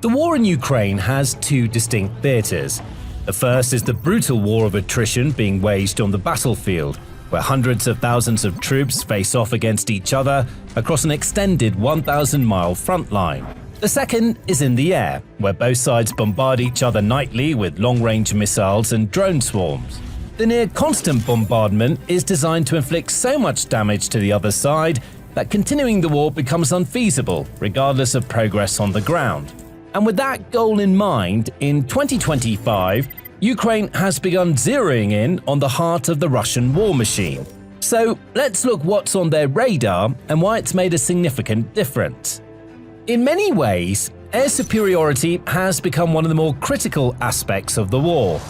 The war in Ukraine has two distinct theaters. The first is the brutal war of attrition being waged on the battlefield, where hundreds of thousands of troops face off against each other across an extended 1,000-mile front line. The second is in the air, where both sides bombard each other nightly with long-range missiles and drone swarms. The near-constant bombardment is designed to inflict so much damage to the other side that continuing the war becomes unfeasible, regardless of progress on the ground. And with that goal in mind, in 2025, Ukraine has begun zeroing in on the heart of the Russian war machine. So let's look what's on their radar and why it's made a significant difference. In many ways, air superiority has become one of the more critical aspects of the war.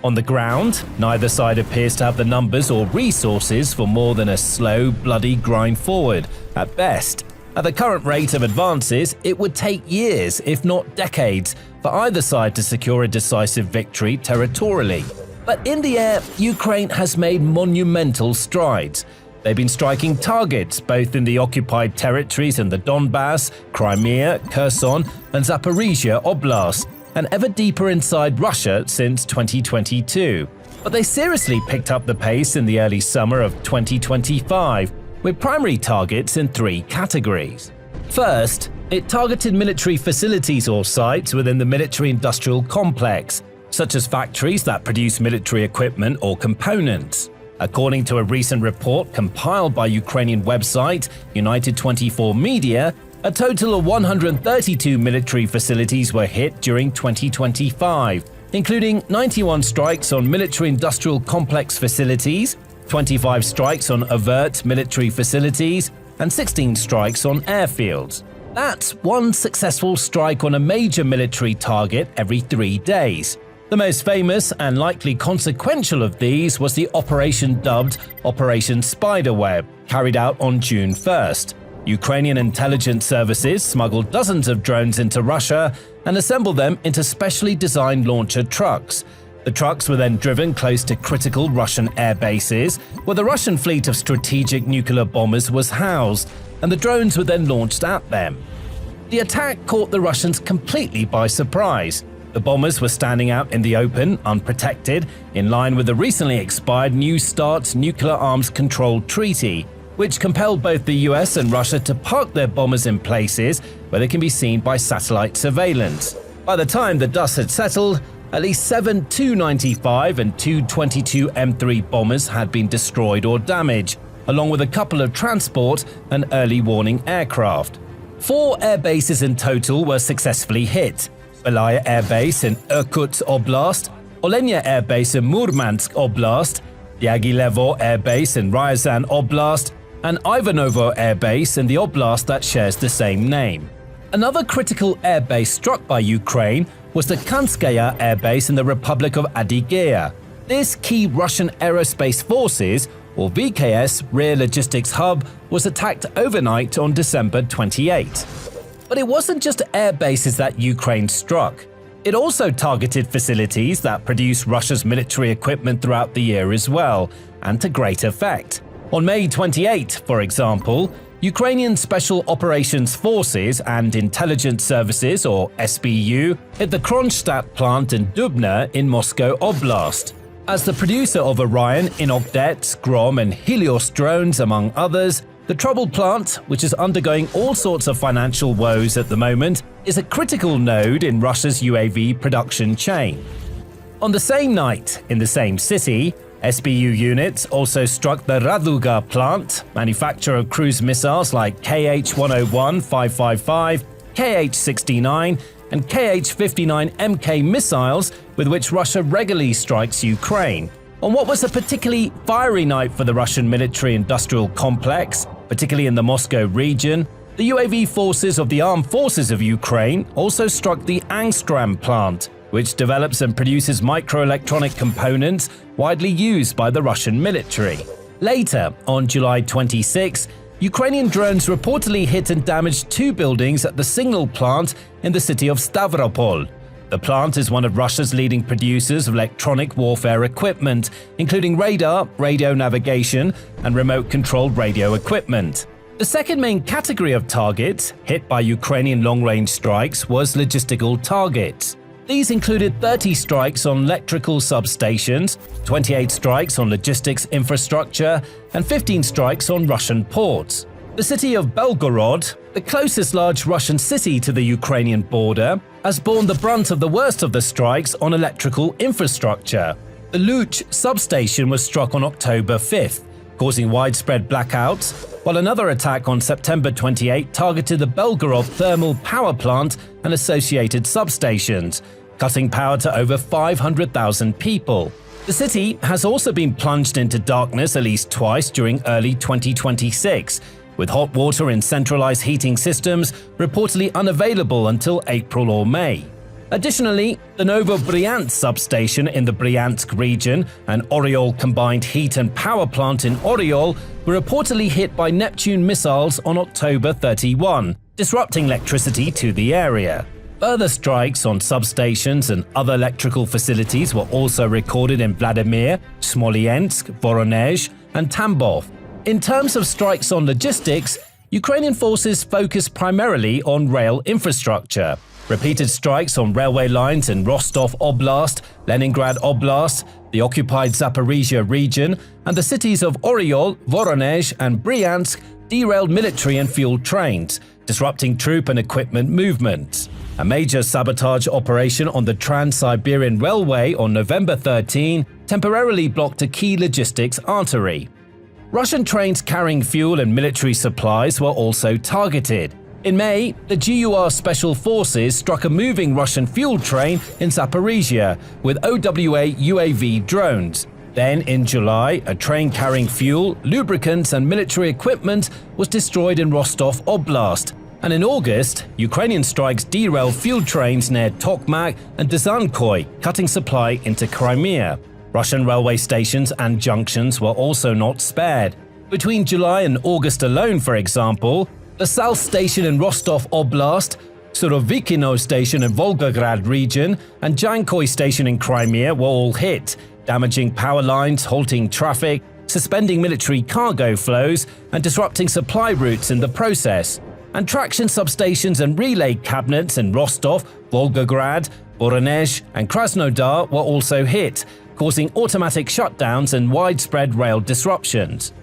On the ground, neither side appears to have the numbers or resources for more than a slow, bloody grind forward, at best. At the current rate of advances, it would take years, if not decades, for either side to secure a decisive victory territorially. But in the air, Ukraine has made monumental strides. They've been striking targets both in the occupied territories in the Donbass, Crimea, Kherson, and Zaporizhia Oblast, and ever deeper inside Russia since 2022. But they seriously picked up the pace in the early summer of 2025, with primary targets in three categories. First, it targeted military facilities or sites within the military-industrial complex, such as factories that produce military equipment or components. According to a recent report compiled by Ukrainian website United 24 Media, a total of 132 military facilities were hit during 2025, including 91 strikes on military-industrial complex facilities, 25 strikes on overt military facilities, and 16 strikes on airfields. That's one successful strike on a major military target every 3 days. The most famous and likely consequential of these was the operation dubbed Operation Spiderweb, carried out on June 1st. Ukrainian intelligence services smuggled dozens of drones into Russia and assembled them into specially designed launcher trucks. The trucks were then driven close to critical Russian air bases, where the Russian fleet of strategic nuclear bombers was housed, and the drones were then launched at them. The attack caught the Russians completely by surprise. The bombers were standing out in the open, unprotected, in line with the recently expired New START nuclear arms control treaty, which compelled both the US and Russia to park their bombers in places where they can be seen by satellite surveillance. By the time the dust had settled, at least 7 Tu-95 and Tu-22 M3 bombers had been destroyed or damaged, along with a couple of transport and early warning aircraft. 4 air bases in total were successfully hit: Belaya Air Base in Irkutsk Oblast, Olenya Air Base in Murmansk Oblast, Yagilevo Air Base in Ryazan Oblast, and Ivanovo Air Base in the oblast that shares the same name. Another critical air base struck by Ukraine was the Kanskaya Air Base in the Republic of Adygea. This key Russian Aerospace Forces, or VKS, rear logistics hub was attacked overnight on December 28. But it wasn't just air bases that Ukraine struck. It also targeted facilities that produce Russia's military equipment throughout the year as well, and to great effect. On May 28, for example, Ukrainian Special Operations Forces and Intelligence Services, or SBU, hit the Kronstadt plant in Dubna in Moscow Oblast. As the producer of Orion, Inokdet, Grom and Helios drones, among others, the troubled plant, which is undergoing all sorts of financial woes at the moment, is a critical node in Russia's UAV production chain. On the same night, in the same city, SBU units also struck the Raduga plant, manufacturer of cruise missiles like KH-101-555, KH-69, and KH-59MK missiles with which Russia regularly strikes Ukraine. On what was a particularly fiery night for the Russian military-industrial complex, particularly in the Moscow region, the UAV forces of the Armed Forces of Ukraine also struck the Angstram plant, which develops and produces microelectronic components widely used by the Russian military. Later, on July 26, Ukrainian drones reportedly hit and damaged 2 buildings at the Signal plant in the city of Stavropol. The plant is one of Russia's leading producers of electronic warfare equipment, including radar, radio navigation, and remote-controlled radio equipment. The second main category of targets hit by Ukrainian long-range strikes was logistical targets. These included 30 strikes on electrical substations, 28 strikes on logistics infrastructure, and 15 strikes on Russian ports. The city of Belgorod, the closest large Russian city to the Ukrainian border, has borne the brunt of the worst of the strikes on electrical infrastructure. The Luch substation was struck on October 5th, causing widespread blackouts, while another attack on September 28 targeted the Belgorod thermal power plant and associated substations, cutting power to over 500,000 people. The city has also been plunged into darkness at least twice during early 2026, with hot water in centralized heating systems reportedly unavailable until April or May. Additionally, the Novobryansk substation in the Bryansk region and Oriol combined heat and power plant in Oriol were reportedly hit by Neptune missiles on October 31, disrupting electricity to the area. Further strikes on substations and other electrical facilities were also recorded in Vladimir, Smolensk, Voronezh, and Tambov. In terms of strikes on logistics, Ukrainian forces focused primarily on rail infrastructure. Repeated strikes on railway lines in Rostov Oblast, Leningrad Oblast, the occupied Zaporizhia region, and the cities of Oriol, Voronezh, and Bryansk derailed military and fuel trains, disrupting troop and equipment movements. A major sabotage operation on the Trans-Siberian Railway on November 13 temporarily blocked a key logistics artery. Russian trains carrying fuel and military supplies were also targeted. In May, the GUR Special Forces struck a moving Russian fuel train in Zaporizhia with OWA UAV drones. Then, in July, a train carrying fuel, lubricants, and military equipment was destroyed in Rostov Oblast. And in August, Ukrainian strikes derailed fuel trains near Tokmak and Dzyankoy, cutting supply into Crimea. Russian railway stations and junctions were also not spared. Between July and August alone, for example, the South Station in Rostov Oblast, Surovikino Station in Volgograd region, and Dzyankoy Station in Crimea were all hit, damaging power lines, halting traffic, suspending military cargo flows, and disrupting supply routes in the process. And traction substations and relay cabinets in Rostov, Volgograd, Voronezh, and Krasnodar were also hit, causing automatic shutdowns and widespread rail disruptions.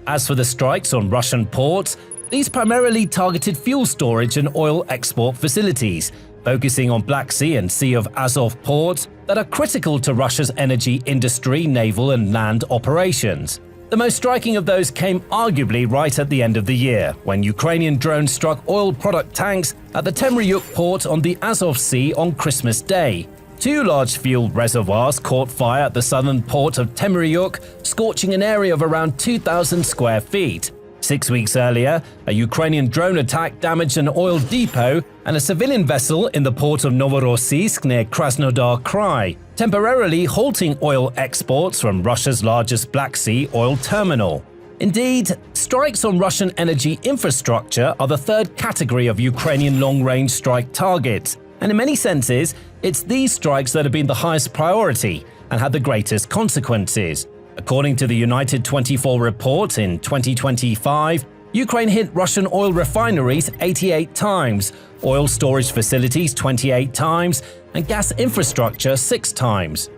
As for the strikes on Russian ports, these primarily targeted fuel storage and oil export facilities, focusing on Black Sea and Sea of Azov ports that are critical to Russia's energy industry, naval and land operations. The most striking of those came arguably right at the end of the year, when Ukrainian drones struck oil product tanks at the Temryuk port on the Azov Sea on Christmas Day. Two large fuel reservoirs caught fire at the southern port of Temryuk, scorching an area of around 2,000 square feet. 6 weeks earlier, a Ukrainian drone attack damaged an oil depot and a civilian vessel in the port of Novorossiysk near Krasnodar Krai, temporarily halting oil exports from Russia's largest Black Sea oil terminal. Indeed, strikes on Russian energy infrastructure are the third category of Ukrainian long-range strike targets, and in many senses, it's these strikes that have been the highest priority and had the greatest consequences. According to the United 24 report, in 2025, Ukraine hit Russian oil refineries 88 times, oil storage facilities 28 times, and gas infrastructure 6 times.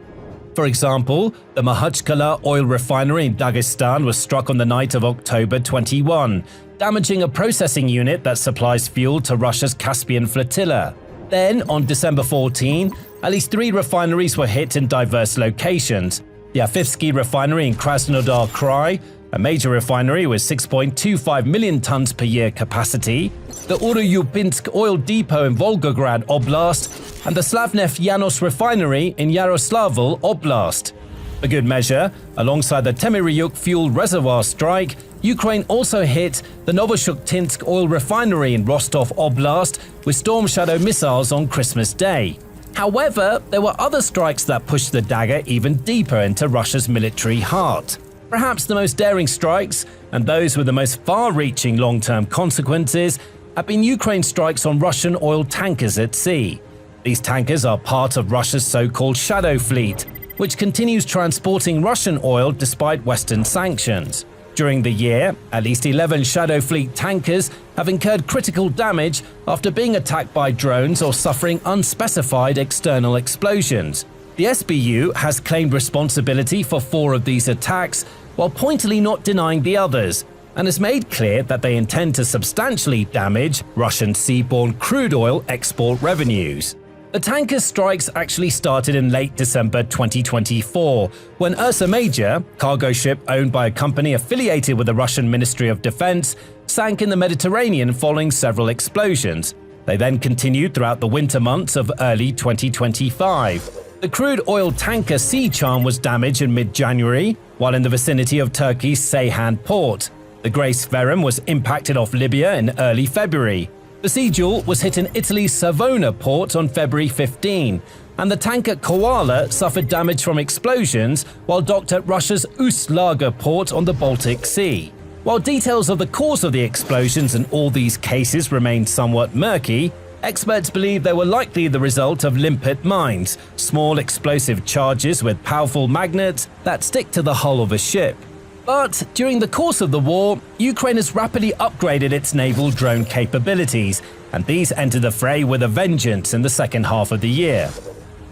For example, the Makhachkala oil refinery in Dagestan was struck on the night of October 21, damaging a processing unit that supplies fuel to Russia's Caspian flotilla. Then, on December 14, at least 3 refineries were hit in diverse locations. The Afivsky refinery in Krasnodar Krai, a major refinery with 6.25 million tons per year capacity, the Uryupinsk oil depot in Volgograd Oblast, and the Slavneft Yanos refinery in Yaroslavl Oblast. For good measure, alongside the Temryuk fuel reservoir strike, Ukraine also hit the Novoshukhtinsk oil refinery in Rostov Oblast with Storm Shadow missiles on Christmas Day. However, there were other strikes that pushed the dagger even deeper into Russia's military heart. Perhaps the most daring strikes, and those with the most far-reaching long-term consequences, have been Ukraine's strikes on Russian oil tankers at sea. These tankers are part of Russia's so-called Shadow Fleet, which continues transporting Russian oil despite Western sanctions. During the year, at least 11 Shadow Fleet tankers have incurred critical damage after being attacked by drones or suffering unspecified external explosions. The SBU has claimed responsibility for 4 of these attacks, while pointedly not denying the others, and has made clear that they intend to substantially damage Russian seaborne crude oil export revenues. The tanker strikes actually started in late December 2024, when Ursa Major, cargo ship owned by a company affiliated with the Russian Ministry of Defense, sank in the Mediterranean following several explosions. They then continued throughout the winter months of early 2025. The crude oil tanker Sea Charm was damaged in mid-January, while in the vicinity of Turkey's Ceyhan port. The Grace Verum was impacted off Libya in early February. The Sea Jewel was hit in Italy's Savona port on February 15, and the tanker Koala suffered damage from explosions while docked at Russia's Ust-Lager port on the Baltic Sea. While details of the cause of the explosions in all these cases remain somewhat murky, experts believe they were likely the result of limpet mines, small explosive charges with powerful magnets that stick to the hull of a ship. But during the course of the war, Ukraine has rapidly upgraded its naval drone capabilities, and these entered the fray with a vengeance in the second half of the year.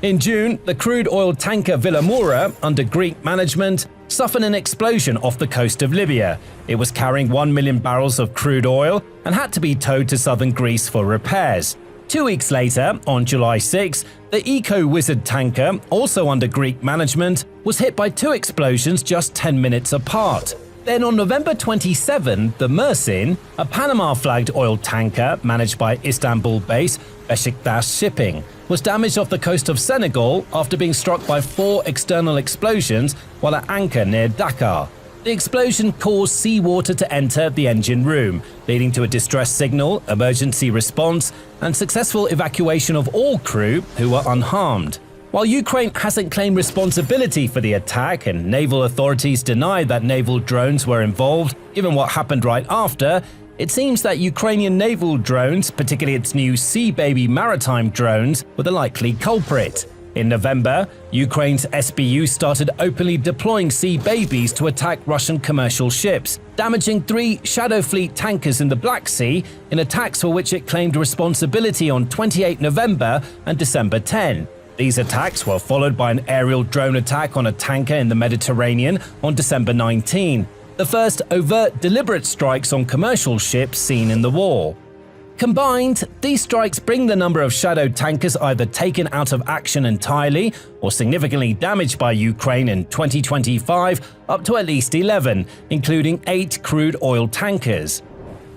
In June, the crude oil tanker Vilamura, under Greek management, suffered an explosion off the coast of Libya. It was carrying 1 million barrels of crude oil and had to be towed to southern Greece for repairs. 2 weeks later, on July 6, the Eco-Wizard tanker, also under Greek management, was hit by 2 explosions just 10 minutes apart. Then on November 27, the Mersin, a Panama-flagged oil tanker managed by Istanbul-based Beşiktaş Shipping, was damaged off the coast of Senegal after being struck by 4 external explosions while at anchor near Dakar. The explosion caused seawater to enter the engine room, leading to a distress signal, emergency response, and successful evacuation of all crew who were unharmed. While Ukraine hasn't claimed responsibility for the attack and naval authorities deny that naval drones were involved, given what happened right after, it seems that Ukrainian naval drones, particularly its new Sea Baby maritime drones, were the likely culprit. In November, Ukraine's SBU started openly deploying Sea Babies to attack Russian commercial ships, damaging 3 Shadow Fleet tankers in the Black Sea in attacks for which it claimed responsibility on 28 November and December 10. These attacks were followed by an aerial drone attack on a tanker in the Mediterranean on December 19, the first overt deliberate strikes on commercial ships seen in the war. Combined, these strikes bring the number of Shadow tankers either taken out of action entirely or significantly damaged by Ukraine in 2025 up to at least 11, including 8 crude oil tankers.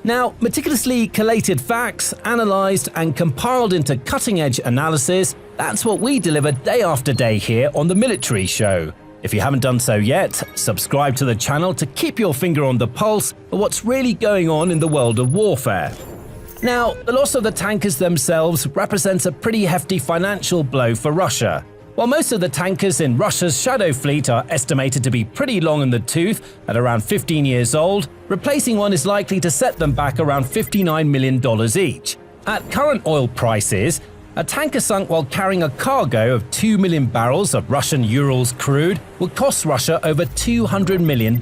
Now, meticulously collated facts, analyzed and compiled into cutting-edge analysis, that's what we deliver day after day here on The Military Show. If you haven't done so yet, subscribe to the channel to keep your finger on the pulse of what's really going on in the world of warfare. Now, the loss of the tankers themselves represents a pretty hefty financial blow for Russia. While most of the tankers in Russia's Shadow Fleet are estimated to be pretty long in the tooth at around 15 years old, replacing one is likely to set them back around $59 million each. At current oil prices, a tanker sunk while carrying a cargo of 2 million barrels of Russian Urals crude would cost Russia over $200 million.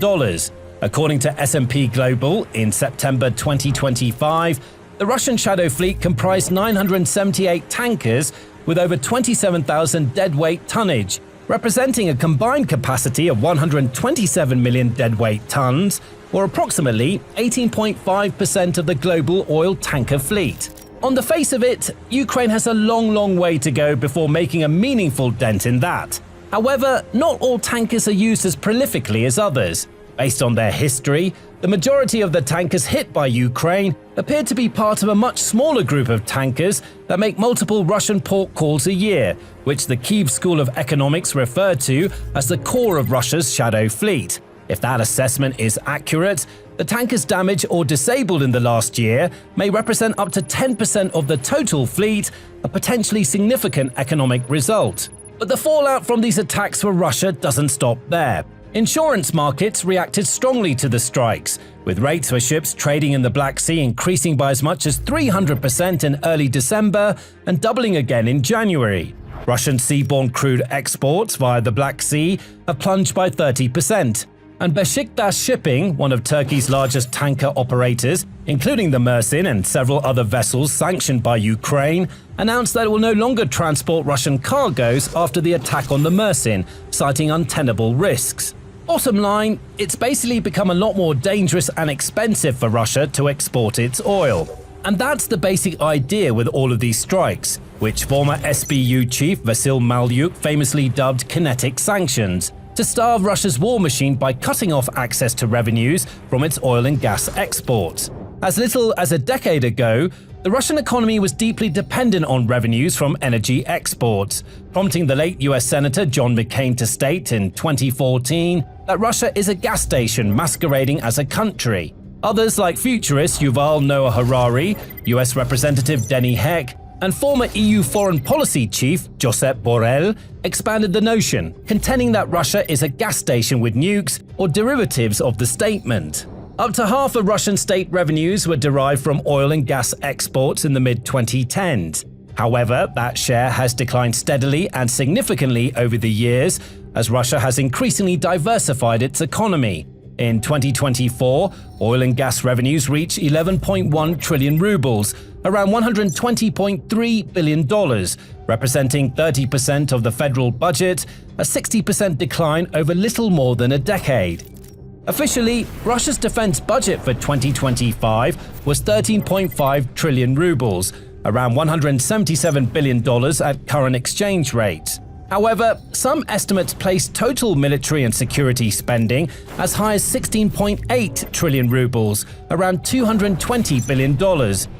According to S&P Global, in September 2025, the Russian Shadow Fleet comprised 978 tankers with over 27,000 deadweight tonnage, representing a combined capacity of 127 million deadweight tons, or approximately 18.5% of the global oil tanker fleet. On the face of it, Ukraine has a long way to go before making a meaningful dent in that. However, not all tankers are used as prolifically as others. Based on their history, the majority of the tankers hit by Ukraine appear to be part of a much smaller group of tankers that make multiple Russian port calls a year, which the Kyiv School of Economics referred to as the core of Russia's Shadow Fleet. If that assessment is accurate, the tankers damaged or disabled in the last year may represent up to 10% of the total fleet, a potentially significant economic result. But the fallout from these attacks for Russia doesn't stop there. Insurance markets reacted strongly to the strikes, with rates for ships trading in the Black Sea increasing by as much as 300% in early December and doubling again in January. Russian seaborne crude exports via the Black Sea have plunged by 30%. And Besiktas Shipping, one of Turkey's largest tanker operators, including the Mersin and several other vessels sanctioned by Ukraine, announced that it will no longer transport Russian cargoes after the attack on the Mersin, citing untenable risks. Bottom line, it's basically become a lot more dangerous and expensive for Russia to export its oil. And that's the basic idea with all of these strikes, which former SBU chief Vasyl Malyuk famously dubbed kinetic sanctions, to starve Russia's war machine by cutting off access to revenues from its oil and gas exports. As little as a decade ago, the Russian economy was deeply dependent on revenues from energy exports, prompting the late US Senator John McCain to state in 2014 that Russia is a gas station masquerading as a country. Others like futurist Yuval Noah Harari, US Representative Denny Heck, and former EU foreign policy chief Josep Borrell expanded the notion, contending that Russia is a gas station with nukes or derivatives of the statement. Up to half of Russian state revenues were derived from oil and gas exports in the mid-2010s. However, that share has declined steadily and significantly over the years as Russia has increasingly diversified its economy. In 2024, oil and gas revenues reached 11.1 trillion rubles, around $120.3 billion, representing 30% of the federal budget, a 60% decline over little more than a decade. Officially, Russia's defense budget for 2025 was 13.5 trillion rubles, around $177 billion at current exchange rates. However, some estimates place total military and security spending as high as 16.8 trillion rubles, around $220 billion,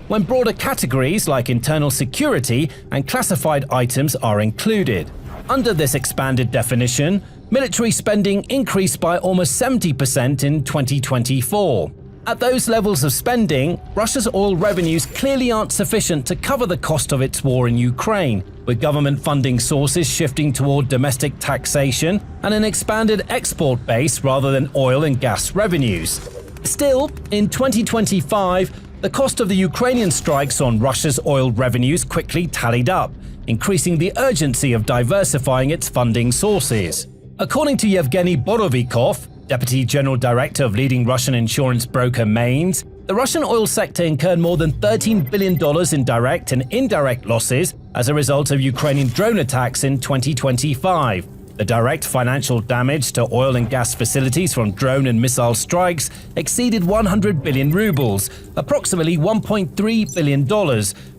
when broader categories like internal security and classified items are included. Under this expanded definition, military spending increased by almost 70% in 2024. At those levels of spending, Russia's oil revenues clearly aren't sufficient to cover the cost of its war in Ukraine, with government funding sources shifting toward domestic taxation and an expanded export base rather than oil and gas revenues. Still, in 2025, the cost of the Ukrainian strikes on Russia's oil revenues quickly tallied up, increasing the urgency of diversifying its funding sources. According to Yevgeny Borovikov, Deputy General Director of leading Russian insurance broker Mainz, the Russian oil sector incurred more than $13 billion in direct and indirect losses as a result of Ukrainian drone attacks in 2025. The direct financial damage to oil and gas facilities from drone and missile strikes exceeded 100 billion rubles, approximately $1.3 billion,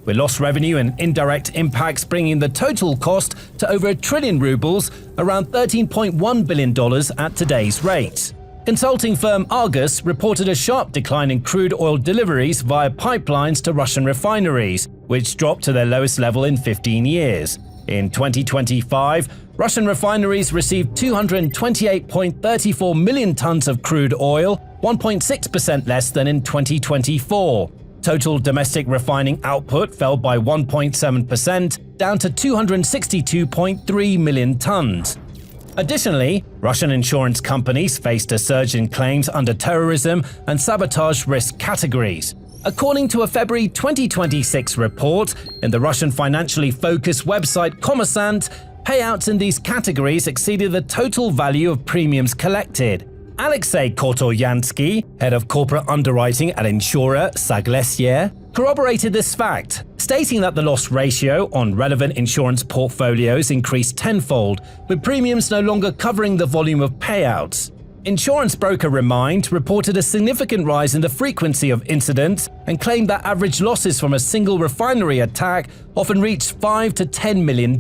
with lost revenue and indirect impacts bringing the total cost to over 1 trillion rubles, around $13.1 billion at today's rates. Consulting firm Argus reported a sharp decline in crude oil deliveries via pipelines to Russian refineries, which dropped to their lowest level in 15 years. In 2025, Russian refineries received 228.34 million tons of crude oil, 1.6% less than in 2024. Total domestic refining output fell by 1.7%, down to 262.3 million tons. Additionally, Russian insurance companies faced a surge in claims under terrorism and sabotage risk categories. According to a February 2026 report in the Russian financially focused website Kommersant, payouts in these categories exceeded the total value of premiums collected. Alexei Kotoyansky, head of corporate underwriting at insurer Saglesier, corroborated this fact, stating that the loss ratio on relevant insurance portfolios increased tenfold, with premiums no longer covering the volume of payouts. Insurance broker Remind reported a significant rise in the frequency of incidents and claimed that average losses from a single refinery attack often reached $5 to $10 million.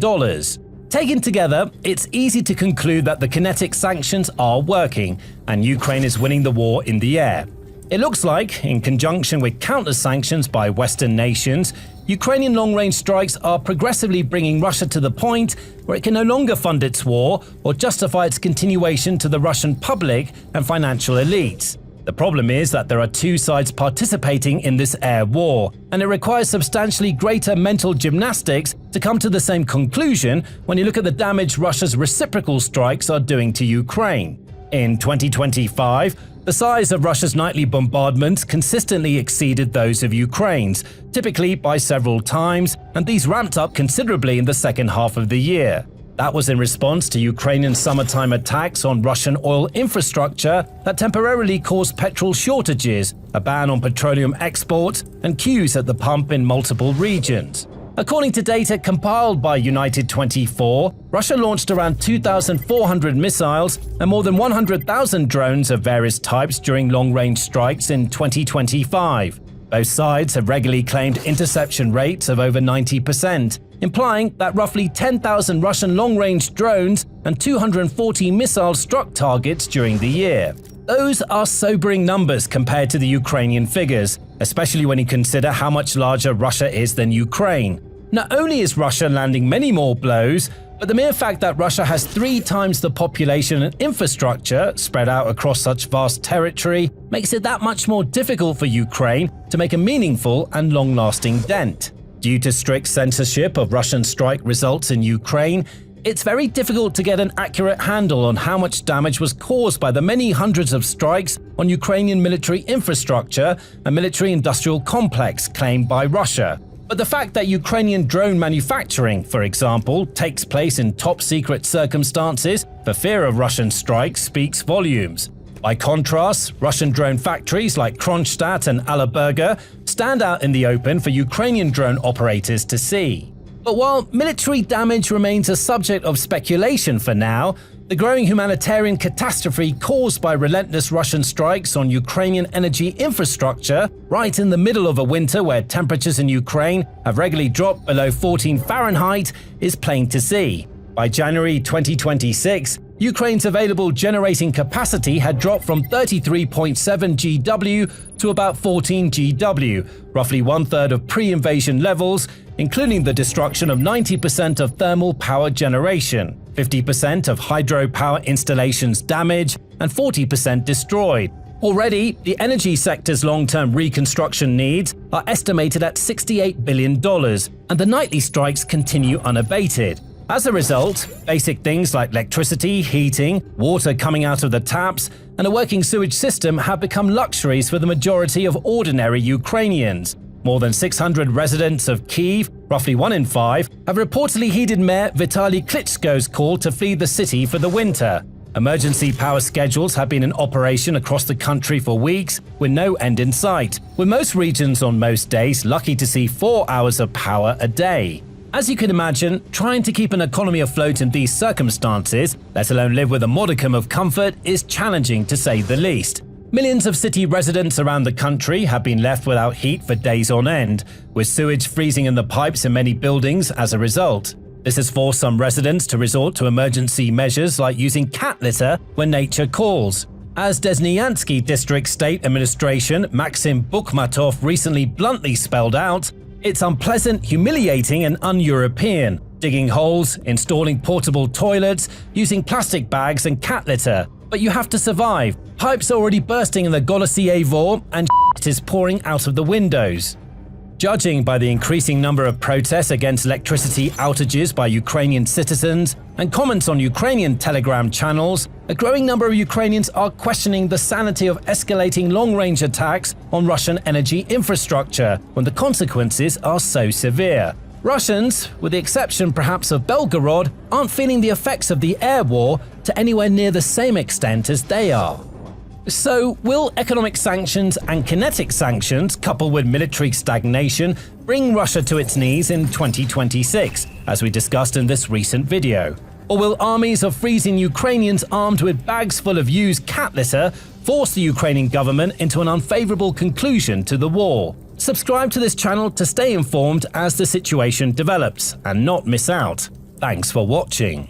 Taken together, it's easy to conclude that the kinetic sanctions are working, and Ukraine is winning the war in the air. It looks like, in conjunction with counter-sanctions by Western nations, Ukrainian long-range strikes are progressively bringing Russia to the point where it can no longer fund its war or justify its continuation to the Russian public and financial elites. The problem is that there are two sides participating in this air war, and it requires substantially greater mental gymnastics to come to the same conclusion when you look at the damage Russia's reciprocal strikes are doing to Ukraine. In 2025, the size of Russia's nightly bombardments consistently exceeded those of Ukraine's, typically by several times, and these ramped up considerably in the second half of the year. That was in response to Ukrainian summertime attacks on Russian oil infrastructure that temporarily caused petrol shortages, a ban on petroleum exports, and queues at the pump in multiple regions. According to data compiled by United 24, Russia launched around 2,400 missiles and more than 100,000 drones of various types during long-range strikes in 2025. Both sides have regularly claimed interception rates of over 90%, implying that roughly 10,000 Russian long-range drones and 240 missiles struck targets during the year. Those are sobering numbers compared to the Ukrainian figures, especially when you consider how much larger Russia is than Ukraine. Not only is Russia landing many more blows, but the mere fact that Russia has 3 times the population and infrastructure spread out across such vast territory makes it that much more difficult for Ukraine to make a meaningful and long-lasting dent. Due to strict censorship of Russian strike results in Ukraine, it's very difficult to get an accurate handle on how much damage was caused by the many hundreds of strikes on Ukrainian military infrastructure and military-industrial complex claimed by Russia. But the fact that Ukrainian drone manufacturing, for example, takes place in top-secret circumstances for fear of Russian strikes speaks volumes. By contrast, Russian drone factories like Kronstadt and Allerberger stand out in the open for Ukrainian drone operators to see. But while military damage remains a subject of speculation for now, the growing humanitarian catastrophe caused by relentless Russian strikes on Ukrainian energy infrastructure, right in the middle of a winter where temperatures in Ukraine have regularly dropped below 14 Fahrenheit, is plain to see. By January 2026, Ukraine's available generating capacity had dropped from 33.7 GW to about 14 GW, roughly one-third of pre-invasion levels, including the destruction of 90% of thermal power generation, 50% of hydropower installations damaged, and 40% destroyed. Already, the energy sector's long-term reconstruction needs are estimated at $68 billion, and the nightly strikes continue unabated. As a result, basic things like electricity, heating, water coming out of the taps, and a working sewage system have become luxuries for the majority of ordinary Ukrainians. More than 600 residents of Kyiv, roughly 1 in 5, have reportedly heeded Mayor Vitaly Klitschko's call to flee the city for the winter. Emergency power schedules have been in operation across the country for weeks, with no end in sight, with most regions on most days lucky to see 4 hours of power a day. As you can imagine, trying to keep an economy afloat in these circumstances, let alone live with a modicum of comfort, is challenging to say the least. Millions of city residents around the country have been left without heat for days on end, with sewage freezing in the pipes in many buildings as a result. This has forced some residents to resort to emergency measures like using cat litter when nature calls. As Desnyansky District State Administration Maxim Bukhmatov recently bluntly spelled out, it's unpleasant, humiliating, and un-European, digging holes, installing portable toilets, using plastic bags and cat litter. But you have to survive. Pipes are already bursting in the Golosiye and shit is pouring out of the windows. Judging by the increasing number of protests against electricity outages by Ukrainian citizens and comments on Ukrainian Telegram channels, a growing number of Ukrainians are questioning the sanity of escalating long-range attacks on Russian energy infrastructure when the consequences are so severe. Russians, with the exception perhaps of Belgorod, aren't feeling the effects of the air war to anywhere near the same extent as they are. So, will economic sanctions and kinetic sanctions, coupled with military stagnation, bring Russia to its knees in 2026, as we discussed in this recent video? Or will armies of freezing Ukrainians armed with bags full of used cat litter force the Ukrainian government into an unfavorable conclusion to the war? Subscribe to this channel to stay informed as the situation develops and not miss out. Thanks for watching.